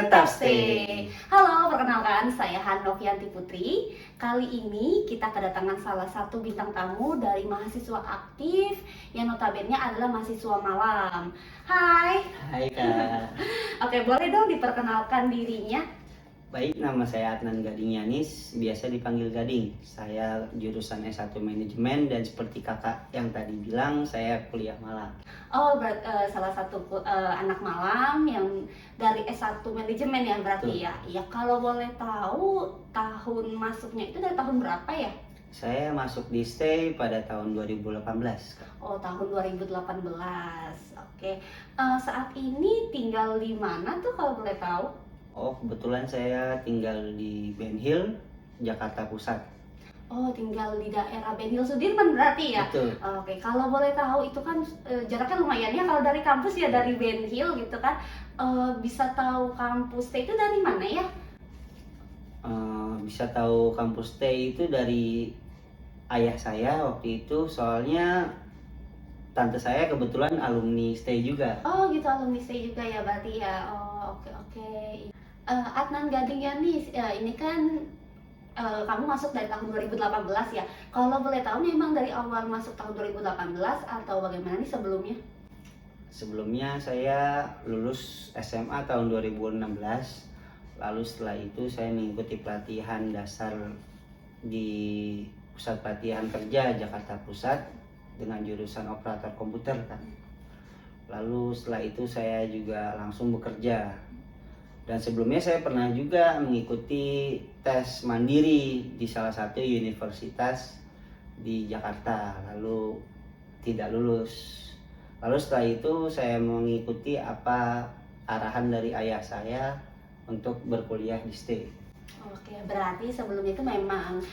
Tetap stay. Halo, perkenalkan saya Hanovianti Putri. Kali ini kita kedatangan salah satu bintang tamu dari mahasiswa aktif yang notabene adalah mahasiswa malam. Hai. Hai Kak. Oke, boleh dong diperkenalkan dirinya? Baik, nama saya Adnan Gading Yanis, biasa dipanggil Gading. Saya jurusan S1 Manajemen dan seperti kakak yang tadi bilang, saya kuliah malam. Oh, salah satu anak malam yang dari S1 Manajemen ya berarti. Betul. Ya. Ya, kalau boleh tahu tahun masuknya itu dari tahun berapa ya? Saya masuk di STAY pada tahun 2018, Kak. Oh, tahun 2018. Oke. Saat ini tinggal di mana tuh kalau boleh tahu? Oh, kebetulan saya tinggal di Ben Hill, Jakarta Pusat. Oh, tinggal di daerah Ben Hill Sudirman berarti ya? Betul. Oke, kalau boleh tahu itu kan jaraknya lumayan ya kalau dari kampus ya dari Ben Hill gitu kan. Bisa tahu kampusnya itu dari mana ya? Bisa tahu kampus STAY itu dari ayah saya waktu itu, soalnya tante saya kebetulan alumni STAY juga. Oh, gitu, alumni stay juga ya berarti ya. Oh, oke oke. Adnan Gading Yanis, ini kan kamu masuk dari tahun 2018 ya. Kalau boleh tahu nih emang dari awal masuk tahun 2018 atau bagaimana nih sebelumnya? Sebelumnya saya lulus SMA tahun 2016. Lalu setelah itu saya mengikuti pelatihan dasar di Pusat Pelatihan Kerja Jakarta Pusat dengan jurusan operator komputer kan. Lalu setelah itu saya juga langsung bekerja. Dan sebelumnya saya pernah juga mengikuti tes mandiri di salah satu universitas di Jakarta, lalu tidak lulus. Lalu setelah itu saya mengikuti apa arahan dari ayah saya untuk berkuliah di STAY. Oke, berarti sebelumnya itu memang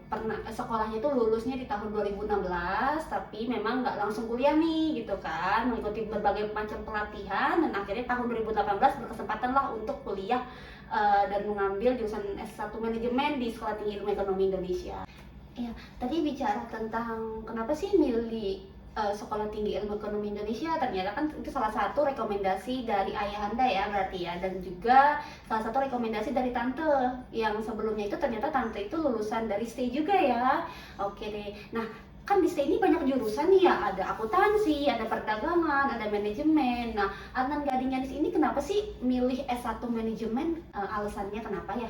pernah sekolahnya itu lulusnya di tahun 2016, tapi memang nggak langsung kuliah nih gitu kan, mengikuti berbagai macam pelatihan dan akhirnya tahun 2018 berkesempatan lah untuk kuliah dan mengambil jurusan S1 Manajemen di Sekolah Tinggi Ilmu Ekonomi Indonesia. Ya, tadi bicara tentang kenapa sih milih Sekolah Tinggi Ilmu Ekonomi Indonesia, ternyata kan itu salah satu rekomendasi dari ayahanda ya berarti ya, dan juga salah satu rekomendasi dari tante yang sebelumnya itu ternyata tante itu lulusan dari STAY juga ya. Oke deh, nah kan di STAY ini banyak jurusan nih ya, ada akuntansi, ada perdagangan, ada manajemen. Nah, Adnan Gading Yanis ini kenapa sih milih S1 Manajemen? Alasannya kenapa ya?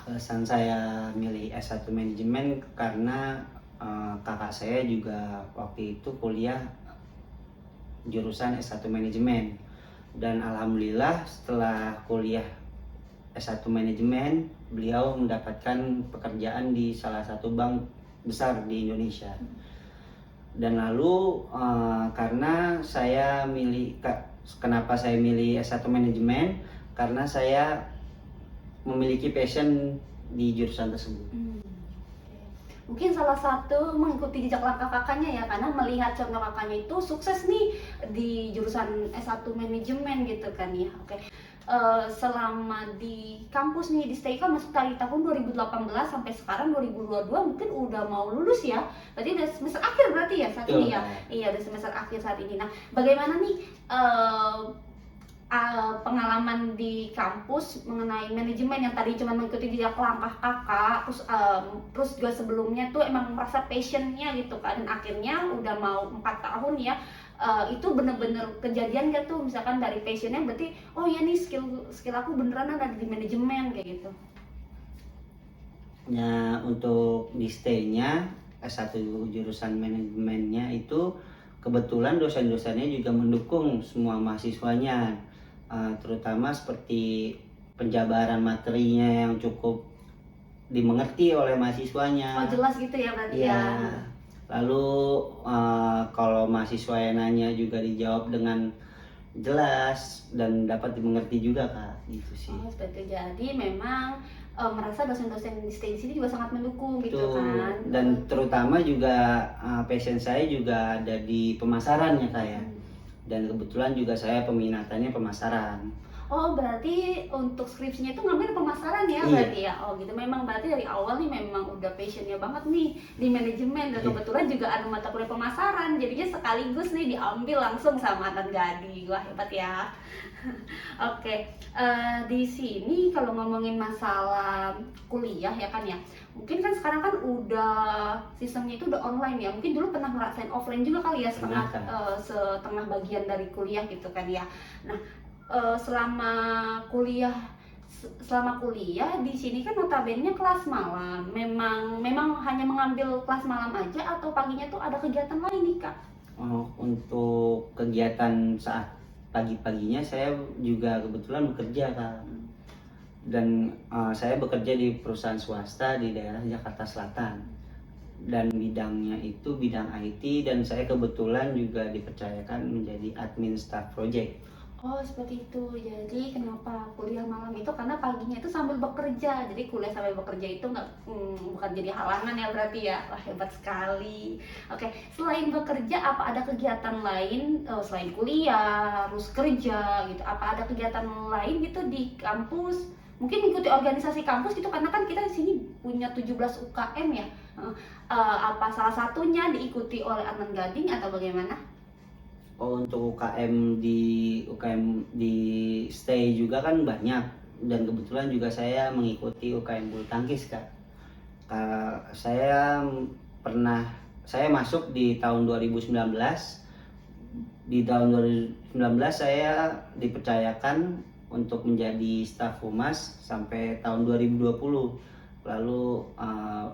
Alasan saya milih S1 Manajemen karena kakak saya juga waktu itu kuliah jurusan S1 Manajemen. Dan alhamdulillah setelah kuliah S1 Manajemen, beliau mendapatkan pekerjaan di salah satu bank besar di Indonesia. Dan lalu karena saya kenapa saya milih S1 Manajemen? Karena saya memiliki passion di jurusan tersebut. Mungkin salah satu mengikuti jejak langkah kakaknya ya, karena melihat contoh kakaknya itu sukses nih di jurusan S1 Manajemen gitu kan ya. Oke. Selama di kampus nih di STAY kan masuk dari tahun 2018 sampai sekarang 2022 mungkin udah mau lulus ya. Berarti udah semester akhir berarti ya saat ini ya. Iya, udah semester akhir saat ini. Nah, bagaimana nih pengalaman di kampus mengenai manajemen yang tadi cuma mengikuti jejak langkah kakak, terus juga sebelumnya tuh emang merasa passionnya gitu kan, dan akhirnya udah mau 4 tahun ya, itu bener-bener kejadian gak tuh misalkan dari passionnya berarti oh ya nih skill aku beneran ada di manajemen kayak gitu. Nah, untuk di STAY-nya S1 jurusan manajemennya itu kebetulan dosen-dosennya juga mendukung semua mahasiswanya, terutama seperti penjabaran materinya yang cukup dimengerti oleh mahasiswanya. Oh, jelas gitu ya berarti ya. Lalu kalau mahasiswa yang nanya juga dijawab dengan jelas dan dapat dimengerti juga Kak, gitu sih. Oh, seperti itu. Jadi memang merasa dosen-dosen di STAY di sini juga sangat mendukung gitu kan. Dan terutama juga passion saya juga ada di pemasaran ya Kak ya. Dan kebetulan juga saya peminatannya pemasaran. Oh, berarti untuk skripsinya itu ngambil pemasaran ya Iya. berarti ya? Oh gitu, memang berarti dari awal nih memang udah passionnya banget nih di manajemen dan Iya. kebetulan juga ada mata kuliah pemasaran, jadinya sekaligus nih diambil langsung sama mantan Gading. Wah hebat ya. Oke, di sini kalau ngomongin masalah kuliah ya kan ya, mungkin kan sekarang kan udah sistemnya itu udah online ya, mungkin dulu pernah ngerasain offline juga kali ya Pernah, Kak. setengah bagian dari kuliah gitu kan ya. Nah, selama kuliah selama kuliah di sini kan notabene kelas malam. Memang hanya mengambil kelas malam aja atau paginya tuh ada kegiatan lain nih, Kak? Untuk kegiatan saat pagi-paginya saya juga kebetulan bekerja, Kak. Dan saya bekerja di perusahaan swasta di daerah Jakarta Selatan. Dan bidangnya itu bidang IT dan saya kebetulan juga dipercayakan menjadi admin staff project. Oh, seperti itu. Jadi kenapa kuliah malam itu karena paginya itu sambil bekerja. Jadi kuliah sambil bekerja itu nggak bukan jadi halangan ya berarti ya. Wah, hebat sekali. Oke, selain bekerja apa ada kegiatan lain selain kuliah, harus kerja gitu. Apa ada kegiatan lain gitu di kampus? Mungkin ikuti organisasi kampus gitu karena kan kita di sini punya 17 UKM ya. Apa salah satunya diikuti oleh Adnan Gading atau bagaimana? Oh, untuk UKM di stay juga kan banyak dan kebetulan juga saya mengikuti UKM bulu tangkis, Kak. Saya saya masuk di tahun 2019. Di tahun 2019 saya dipercayakan untuk menjadi staf humas sampai tahun 2020. Lalu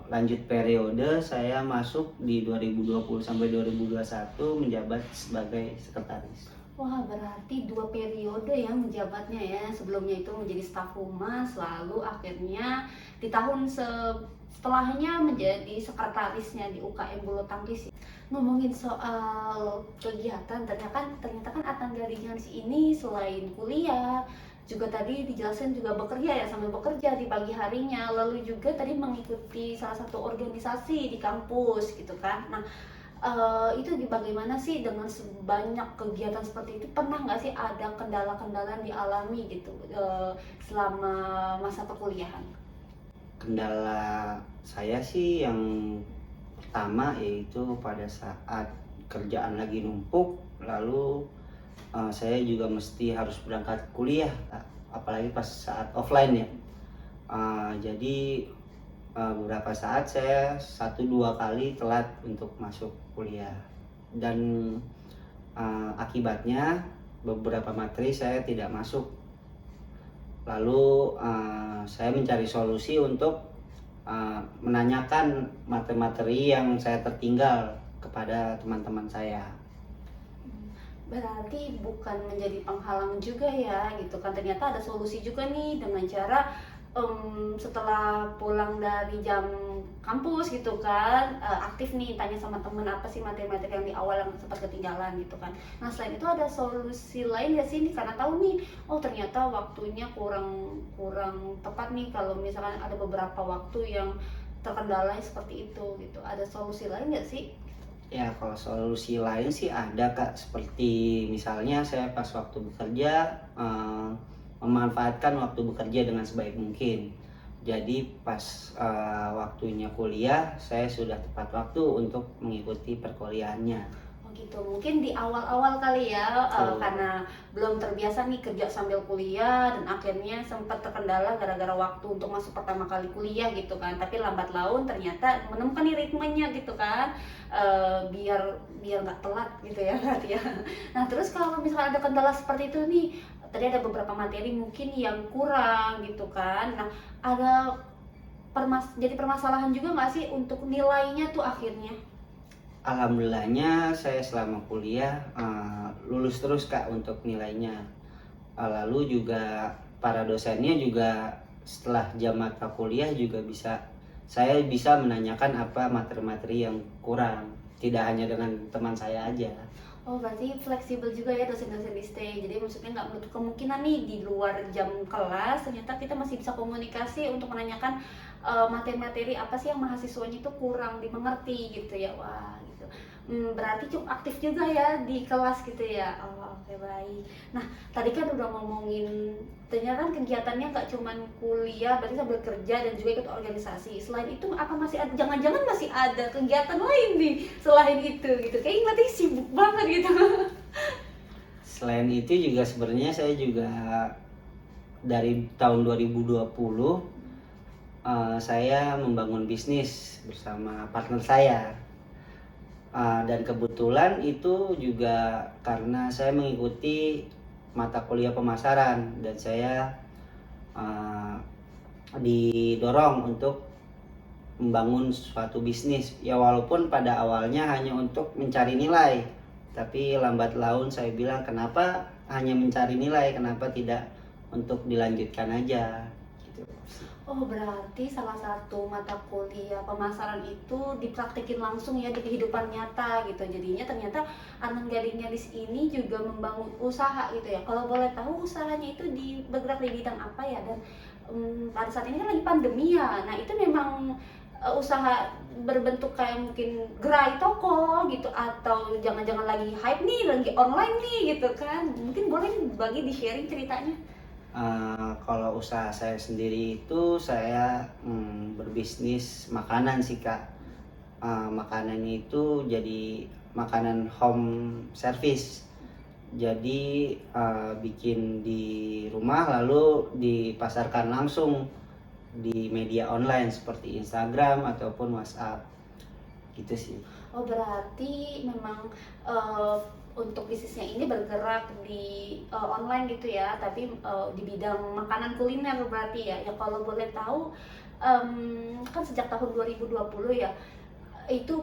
lanjut periode saya masuk di 2020 sampai 2021 menjabat sebagai sekretaris. Wah, berarti 2 periode ya menjabatnya ya. Sebelumnya itu menjadi staf humas, lalu akhirnya di tahun setelahnya menjadi sekretarisnya di UKM Bulu Tangkis. Ngomongin soal kegiatan, ternyata kan Adnan Gading ini selain kuliah juga tadi dijelaskan juga bekerja ya, sambil bekerja di pagi harinya, lalu juga tadi mengikuti salah satu organisasi di kampus gitu kan. Nah, itu bagaimana sih dengan sebanyak kegiatan seperti itu, pernah nggak sih ada kendala-kendala yang dialami gitu selama masa perkuliahan? Kendala saya sih yang pertama yaitu pada saat kerjaan lagi numpuk, lalu saya juga mesti harus berangkat kuliah, Kak. Apalagi pas saat offline ya. Jadi beberapa saat saya 1-2 kali telat untuk masuk kuliah dan akibatnya beberapa materi saya tidak masuk. Lalu saya mencari solusi untuk menanyakan materi-materi yang saya tertinggal kepada teman-teman saya. Berarti bukan menjadi penghalang juga ya gitu kan, ternyata ada solusi juga nih dengan cara setelah pulang dari jam kampus gitu kan, aktif nih tanya sama temen apa sih materi-materi yang di awal yang sempat ketinggalan gitu kan. Nah, selain itu ada solusi lain gak sih nih, karena tahu nih oh ternyata waktunya kurang kurang tepat nih kalau misalkan ada beberapa waktu yang terkendala seperti itu gitu, ada solusi lain gak sih? Ya, kalau solusi lain sih ada, Kak. Seperti misalnya saya pas waktu bekerja memanfaatkan waktu bekerja dengan sebaik mungkin. Jadi pas waktunya kuliah saya sudah tepat waktu untuk mengikuti perkuliahannya. Oh gitu, mungkin di awal-awal kali ya, Betul. karena belum terbiasa nih kerja sambil kuliah dan akhirnya sempat terkendala gara-gara waktu untuk masuk pertama kali kuliah gitu kan. Tapi lambat laun ternyata menemukan nih ritmenya gitu kan, biar biar nggak telat gitu ya berarti ya. Nah terus kalau misalnya ada kendala seperti itu nih, tadi ada beberapa materi mungkin yang kurang gitu kan. Nah ada jadi permasalahan juga nggak sih untuk nilainya tuh akhirnya? Alhamdulillahnya saya selama kuliah lulus terus, Kak, untuk nilainya. Lalu juga para dosennya juga setelah jam mata kuliah juga saya bisa menanyakan apa materi-materi yang kurang, tidak hanya dengan teman saya aja. Oh, berarti fleksibel juga ya dosen-dosen di stay. Jadi maksudnya nggak menutup kemungkinan nih di luar jam kelas ternyata kita masih bisa komunikasi untuk menanyakan materi-materi apa sih yang mahasiswanya itu kurang dimengerti gitu ya. Wah gitu. Berarti cukup aktif juga ya di kelas gitu ya. Oh, oke, baik. Nah, tadi kan udah ngomongin ternyata kan kegiatannya nggak cuman kuliah, berarti sambil kerja dan juga ikut organisasi. Selain itu apa masih ada, jangan-jangan masih ada kegiatan lain nih selain itu gitu. Kayaknya berarti sibuk banget gitu. Selain itu juga sebenarnya saya juga dari tahun 2020 saya membangun bisnis bersama partner saya. Dan kebetulan itu juga karena saya mengikuti mata kuliah pemasaran dan saya didorong untuk membangun suatu bisnis. Ya walaupun pada awalnya hanya untuk mencari nilai, tapi lambat laun saya bilang kenapa hanya mencari nilai, kenapa tidak untuk dilanjutkan aja gitu. Oh, berarti salah satu mata kuliah pemasaran itu dipraktekin langsung ya di kehidupan nyata gitu. Jadinya ternyata Anand Gadingnya di sini juga membangun usaha gitu ya. Kalau boleh tahu usahanya itu bergerak di bidang apa ya? Dan pada saat ini kan lagi pandemi ya. Nah, itu memang usaha berbentuk kayak mungkin gerai toko gitu, atau jangan-jangan lagi hype nih, lagi online nih gitu kan. Mungkin boleh bagi di sharing ceritanya. Kalau usaha saya sendiri itu saya berbisnis makanan sih Kak. Makanan itu jadi makanan home service. Jadi bikin di rumah lalu dipasarkan langsung di media online seperti Instagram ataupun WhatsApp gitu sih. Oh, berarti memang uh, untuk bisnisnya ini bergerak di online gitu ya, tapi di bidang makanan kuliner berarti ya. Ya kalau boleh tahu, kan sejak tahun 2020 ya, itu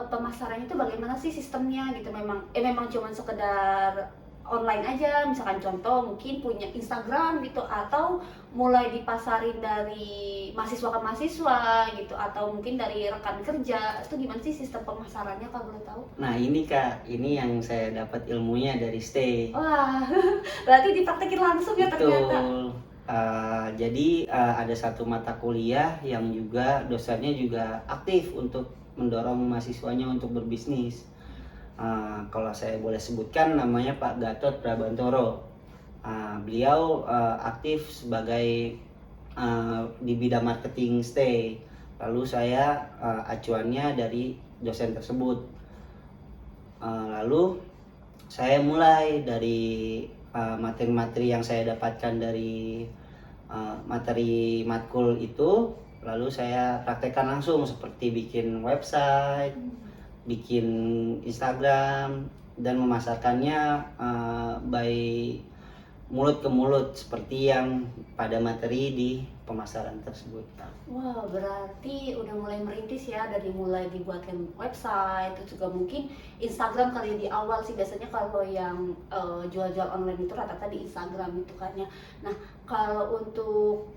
pemasarannya itu bagaimana sih sistemnya gitu? Memang cuman sekedar online aja, misalkan contoh mungkin punya Instagram gitu, atau mulai dipasarin dari mahasiswa ke mahasiswa gitu, atau mungkin dari rekan kerja. Itu gimana sih sistem pemasarannya kalau boleh tahu? Nah ini Kak, ini yang saya dapat ilmunya dari Stay. Wah, berarti dipraktekin langsung ya ternyata. Betul. Jadi ada satu mata kuliah yang juga dosennya juga aktif untuk mendorong mahasiswanya untuk berbisnis. Kalau saya boleh sebutkan namanya Pak Gatot Prabantoro. Beliau aktif sebagai di bidang marketing Stay. Lalu saya acuannya dari dosen tersebut. Lalu saya mulai dari materi-materi yang saya dapatkan dari materi matkul itu, lalu saya praktekkan langsung seperti bikin website, bikin Instagram, dan memasarkannya by mulut ke mulut seperti yang pada materi di pemasaran tersebut. Wah, berarti udah mulai merintis ya, dari mulai dibuatkan website, itu juga mungkin Instagram kali di awal sih, biasanya kalau yang jual-jual online itu rata-rata di Instagram itu kan ya. Nah, kalau untuk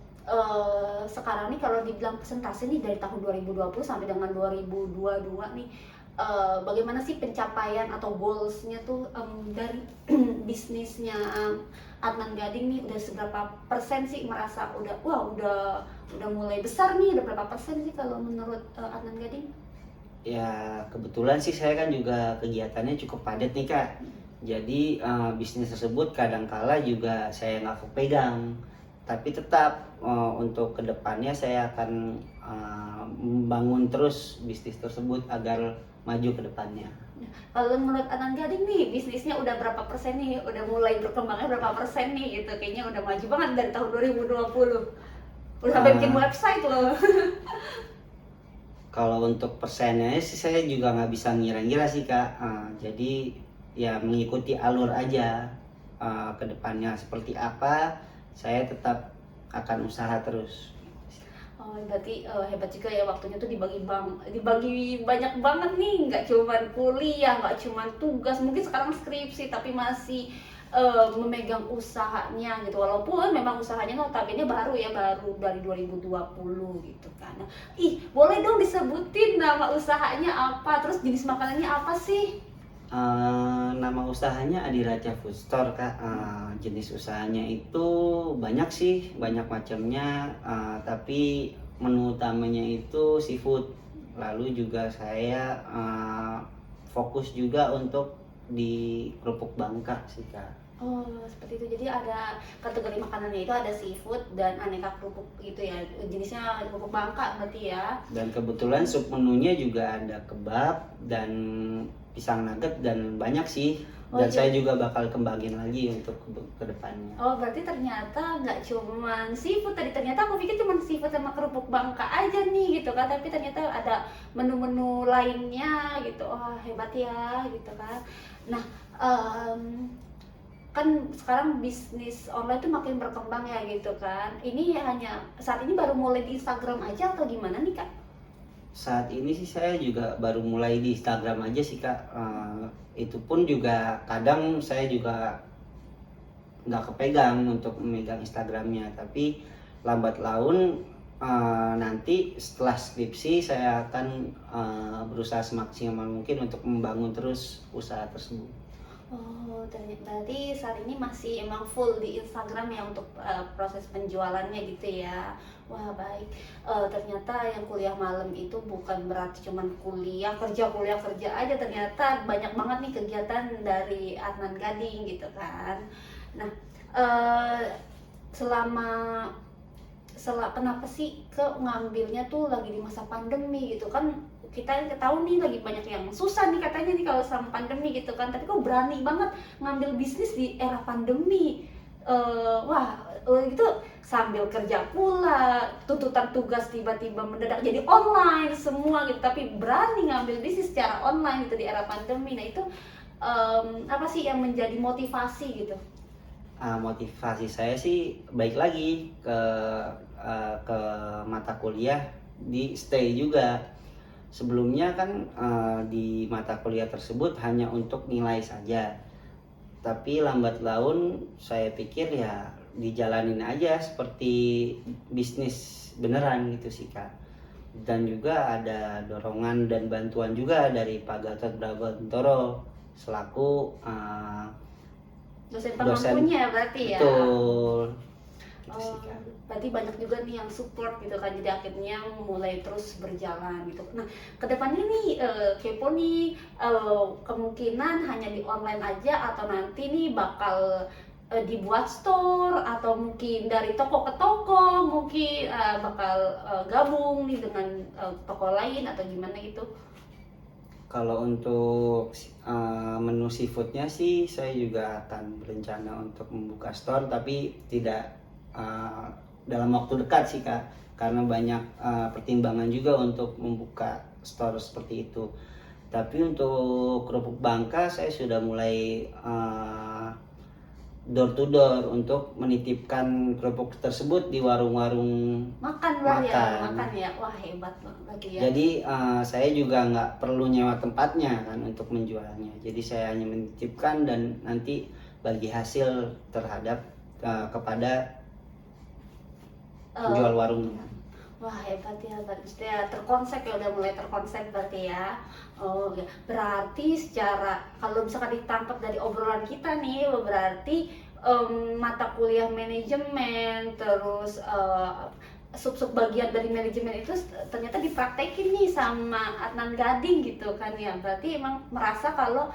sekarang nih, kalau dibilang persentase nih dari tahun 2020 sampai dengan 2022 nih, bagaimana sih pencapaian atau goalsnya tuh dari bisnisnya Anand Gading nih, udah seberapa persen sih merasa udah mulai besar nih, udah berapa persen sih kalau menurut Anand Gading? Ya kebetulan sih saya kan juga kegiatannya cukup padat nih Kak. Jadi bisnis tersebut kadangkala juga saya nggak kepegang. Tapi tetap untuk kedepannya saya akan membangun terus bisnis tersebut agar maju ke depannya. Kalau menurut Anand Gading nih, bisnisnya udah berapa persen nih? Udah mulai berkembangnya berapa persen nih gitu? Kayaknya udah maju banget dari tahun 2020. Udah sampai bikin website loh. Kalau untuk persennya sih saya juga nggak bisa ngira-ngira sih Kak. Jadi ya mengikuti alur aja, ke depannya seperti apa, saya tetap akan usaha terus. Oh, berarti hebat juga ya, waktunya tuh dibagi banyak banget nih, nggak cuman kuliah, nggak cuman tugas, mungkin sekarang skripsi, tapi masih memegang usahanya gitu, walaupun memang usahanya notabene baru ya, baru dari 2020 gitu kan. Nah, boleh dong disebutin nama usahanya apa, terus jenis makanannya apa sih? Nama usahanya Adiraja Food Store Kak. Jenis usahanya itu banyak sih, banyak macamnya. Tapi menu utamanya itu seafood. Lalu juga saya fokus juga untuk di kerupuk Bangka sih Kak. Oh, seperti itu. Jadi ada kategori makanannya itu ada seafood dan aneka kerupuk gitu ya. Jenisnya kerupuk Bangka berarti ya. Dan kebetulan sub menunya juga ada kebab dan pisang nugget dan banyak sih. Dan saya juga bakal kembangin lagi untuk ke depannya. Oh, berarti ternyata nggak cuman seafood tadi. Ternyata aku pikir cuma seafood sama kerupuk Bangka aja nih gitu kan. Tapi ternyata ada menu-menu lainnya gitu. Wah, hebat ya gitu kan. Nah, kan sekarang bisnis online tuh makin berkembang ya gitu kan. Ini hanya saat ini baru mulai di Instagram aja atau gimana nih Kak? Saat ini sih saya juga baru mulai di Instagram aja sih Kak. Itu pun juga kadang saya juga nggak kepegang untuk memegang Instagramnya, tapi lambat laun nanti setelah skripsi saya akan berusaha semaksimal mungkin untuk membangun terus usaha tersebut. Oh, berarti saat ini masih emang full di Instagram ya untuk proses penjualannya gitu ya. Wah, baik. Ternyata yang kuliah malam itu bukan berarti cuman kuliah kerja aja. Ternyata banyak banget nih kegiatan dari Adnan Gading gitu kan. Nah, selama kenapa sih ngambilnya tuh lagi di masa pandemi gitu kan, kita tahu nih lagi banyak yang susah nih katanya nih kalau sama pandemi gitu kan, tapi kok berani banget ngambil bisnis di era pandemi. Wah, itu sambil kerja pula, tuntutan tugas tiba-tiba mendadak jadi online semua gitu, tapi berani ngambil bisnis secara online gitu di era pandemi. Nah itu apa sih yang menjadi motivasi gitu? Motivasi saya sih baik lagi ke mata kuliah di stay juga. Sebelumnya kan di mata kuliah tersebut hanya untuk nilai saja, tapi lambat laun saya pikir ya dijalanin aja seperti bisnis beneran gitu sih Kak. Dan juga ada dorongan dan bantuan juga dari Pak Gatot Brawontoro selaku dosen pengampunya berarti ya. Betul. Gitu Oh, sih, Kak. berarti banyak juga nih yang support gitu kan, jadi akhirnya mulai terus berjalan gitu. Nah, kedepannya nih kepo nih, kemungkinan hanya di online aja atau nanti nih bakal dibuat store atau mungkin dari toko ke toko mungkin bakal gabung nih dengan toko lain atau gimana gitu? Kalau untuk menu seafoodnya sih saya juga akan berencana untuk membuka store, tapi tidak dalam waktu dekat sih Kak, karena banyak pertimbangan juga untuk membuka store seperti itu. Tapi untuk kerupuk Bangka saya sudah mulai door to door untuk menitipkan kerupuk tersebut di warung-warung Makan. Ya, wah hebat lagi ya. Jadi saya juga nggak perlu nyewa tempatnya kan untuk menjualnya. Jadi saya hanya menitipkan dan nanti bagi hasil terhadap kepada penjual warungnya. Wah hebat ya, berarti ya terkonsep ya, udah mulai terkonsep berarti ya. Oh ya, berarti secara kalau misalkan ditangkap dari obrolan kita nih, berarti mata kuliah manajemen terus sub-sub bagian dari manajemen itu ternyata dipraktekin nih sama Adnan Gading gitu kan ya. Berarti emang merasa kalau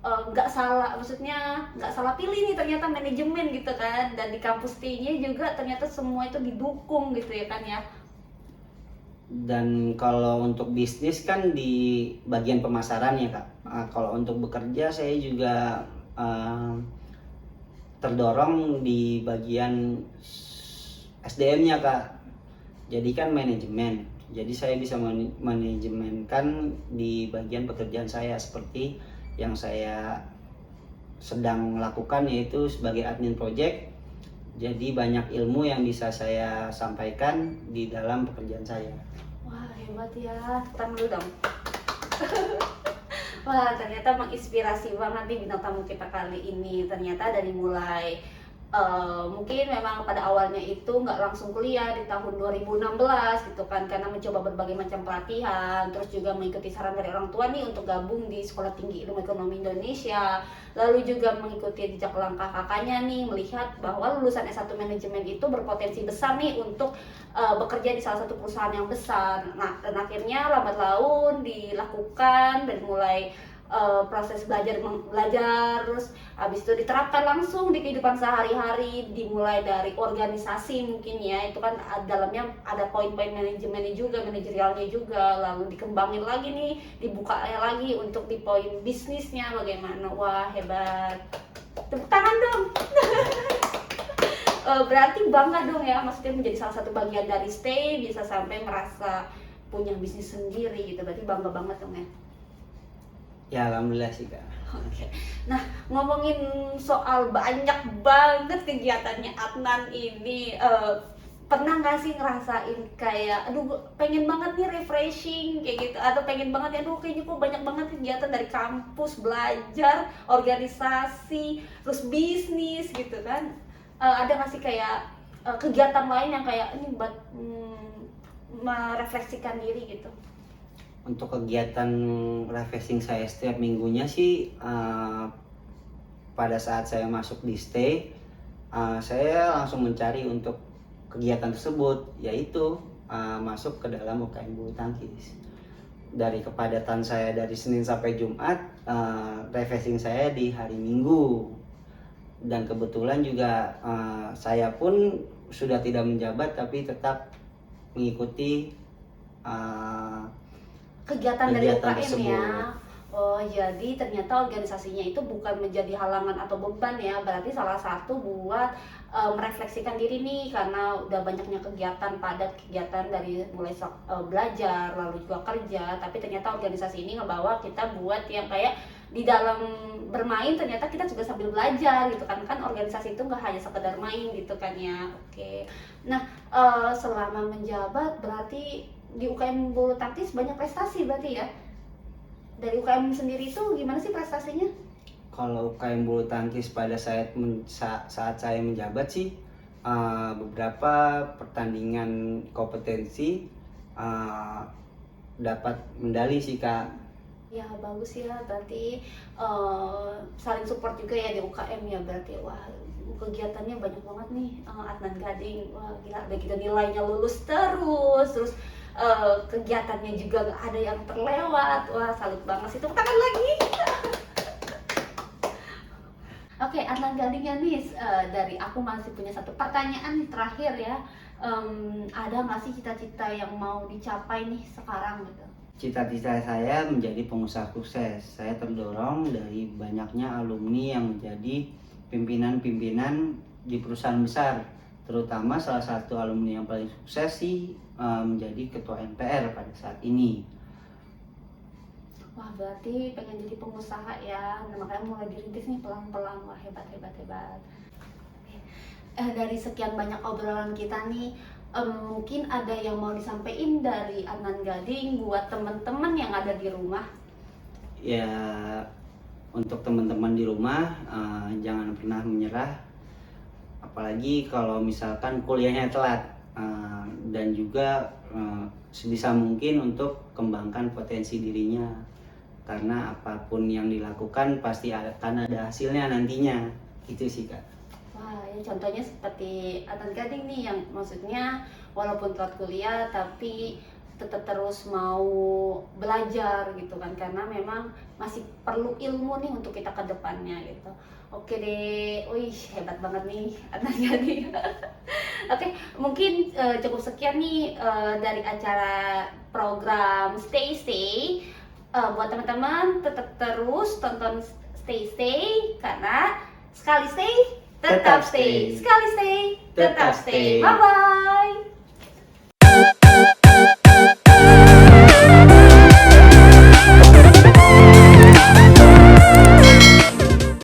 nggak salah, maksudnya nggak salah pilih nih ternyata manajemen gitu kan, dan di kampus T-nya juga ternyata semua itu didukung gitu ya kan ya. Dan kalau untuk bisnis kan di bagian pemasaran ya Kak. Kalau untuk bekerja saya juga terdorong di bagian SDM-nya Kak. Jadi kan manajemen. Jadi saya bisa manajemenkan di bagian pekerjaan saya seperti yang saya sedang lakukan, yaitu sebagai admin project. Jadi banyak ilmu yang bisa saya sampaikan di dalam pekerjaan saya. Wah hebat ya, tepuk dulu dong. Wah ternyata menginspirasi banget nih bintang tamu kita kali ini. Ternyata dari mulai mungkin memang pada awalnya itu nggak langsung kuliah di tahun 2016 gitu kan, karena mencoba berbagai macam pelatihan, terus juga mengikuti saran dari orang tua nih untuk gabung di Sekolah Tinggi Ilmu Ekonomi Indonesia, lalu juga mengikuti jejak langkah kakaknya nih, melihat bahwa lulusan S1 manajemen itu berpotensi besar nih untuk bekerja di salah satu perusahaan yang besar. Nah, dan akhirnya lambat laun dilakukan dan mulai proses belajar terus habis itu diterapkan langsung di kehidupan sehari-hari, dimulai dari organisasi mungkin ya, itu kan dalamnya ada poin-poin manajemennya juga, manajerialnya juga, lalu dikembangin lagi nih, dibuka lagi untuk di poin bisnisnya bagaimana. Wah, hebat, tepuk tangan dong. Berarti bangga dong ya, maksudnya menjadi salah satu bagian dari stay bisa sampai merasa punya bisnis sendiri gitu, berarti bangga banget dong ya. Ya alhamdulillah sih Kak. Oke. Nah, ngomongin soal banyak banget kegiatannya Adnan ini, pernah nggak sih ngerasain kayak, aduh pengen banget nih refreshing kayak gitu, atau pengen banget ya, aduh kayaknya kok banyak banget kegiatan dari kampus, belajar, organisasi, terus bisnis gitu kan? Ada nggak sih kayak kegiatan lain yang kayak ini buat merefleksikan diri gitu? Untuk kegiatan refreshing saya setiap minggunya sih pada saat saya masuk di stay, saya langsung mencari untuk kegiatan tersebut, yaitu masuk ke dalam UKM bulu tangkis. Dari kepadatan saya dari Senin sampai Jumat, refreshing saya di hari Minggu. Dan kebetulan juga saya pun sudah tidak menjabat tapi tetap mengikuti kegiatan dari UKM tersebut. ya. Oh, jadi ternyata organisasinya itu bukan menjadi halangan atau beban ya, berarti salah satu buat merefleksikan diri nih, karena udah banyaknya kegiatan padat, kegiatan dari mulai belajar lalu juga kerja, tapi ternyata organisasi ini ngebawa kita buat yang kayak di dalam bermain ternyata kita juga sambil belajar gitu kan, organisasi itu nggak hanya sekedar main gitu kan ya. Oke. Nah, selama menjabat berarti di UKM bulu tangkis banyak prestasi berarti ya. Dari UKM sendiri itu gimana sih prestasinya? Kalau UKM bulu tangkis pada saat saya menjabat sih beberapa pertandingan kompetensi dapat medali sih Kak. Ya bagus ya, berarti saling support juga ya di UKM ya berarti. Wah, kegiatannya banyak banget nih Adnan Gading. Wah gila, udah gitu nilainya lulus terus kegiatannya juga gak ada yang terlewat. Wah salut banget sih, tepuk tangan lagi. Oke, Adnan Gading ya nih, dari aku masih punya satu pertanyaan nih terakhir ya. Ada nggak sih cita-cita yang mau dicapai nih sekarang gitu? Cita-cita saya menjadi pengusaha sukses. Saya terdorong dari banyaknya alumni yang menjadi pimpinan-pimpinan di perusahaan besar. Terutama salah satu alumni yang paling sukses sih menjadi ketua MPR pada saat ini. Wah, berarti pengen jadi pengusaha ya. Nah, makanya mulai dirintis nih pelan-pelan. Wah, hebat. Dari sekian banyak obrolan kita nih, mungkin ada yang mau disampaikan dari Adnan Gading buat teman-teman yang ada di rumah. Ya, untuk teman-teman di rumah jangan pernah menyerah, apalagi kalau misalkan kuliahnya telat, dan juga sebisa mungkin untuk kembangkan potensi dirinya, karena apapun yang dilakukan pasti akan ada hasilnya nantinya. Itu sih Kak. Wah, ya contohnya seperti Adnan Gading nih, yang maksudnya walaupun telat kuliah tapi tetap terus mau belajar gitu kan, karena memang masih perlu ilmu nih untuk kita ke depannya gitu. Oke deh, wih hebat banget nih Adnan Gading. Oke, mungkin cukup sekian nih dari acara program Stay. Buat teman-teman tetap terus tonton Stay karena sekali stay tetap stay, sekali stay tetap stay. Bye bye.